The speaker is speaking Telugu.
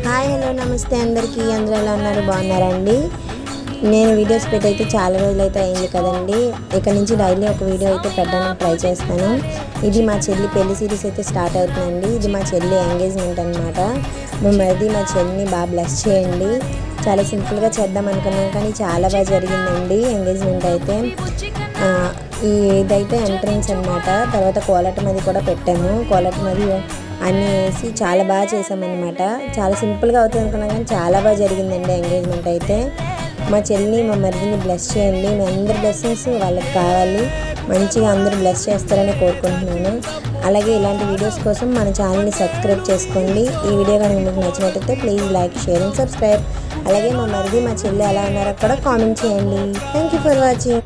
హాయ్ హలో నమస్తే అందరికీ. అందరూ ఎలా ఉన్నారు? బాగున్నారండి? నేను వీడియోస్ పెట్టయితే చాలా రోజులైతే అయింది కదండి. ఇక నుంచి డైలీ ఒక వీడియో అయితే పెట్టడానికి ట్రై చేస్తాను. ఇది మా చెల్లి పెళ్లి సిరీస్ అయితే స్టార్ట్ అవుతుందండి. ఇది మా చెల్లి ఎంగేజ్మెంట్ అనమాట. మా చెల్లిని బాగా బ్లెస్ చేయండి. చాలా సింపుల్గా చేద్దాం అనుకున్నాం కానీ చాలా బాగా జరిగిందండి ఎంగేజ్మెంట్ అయితే. ఇదైతే ఎంట్రన్స్ అనమాట. తర్వాత కోలాటం అది కూడా పెట్టాము. కోలాటం అది అన్నీ వేసి చాలా బాగా చేసామన్నమాట. చాలా సింపుల్గా అవుతుంది అనుకున్నాం కానీ చాలా బాగా జరిగిందండి ఎంగేజ్మెంట్ అయితే. మా చెల్లిని మా మరిదిని బ్లెస్ చేయండి. మీ అందరి బ్లెస్సింగ్స్ వాళ్ళకి కావాలి. మంచిగా అందరూ బ్లెస్ చేస్తారని కోరుకుంటున్నాను. అలాగే ఇలాంటి వీడియోస్ కోసం మన ఛానల్ని సబ్స్క్రైబ్ చేసుకోండి. ఈ వీడియో కనుక మీకు నచ్చినట్టయితే please like, share and subscribe. అలాగే మా మరిది మా చెల్లి ఎలా ఉన్నారో కూడా కామెంట్ చేయండి. Thank you for watching.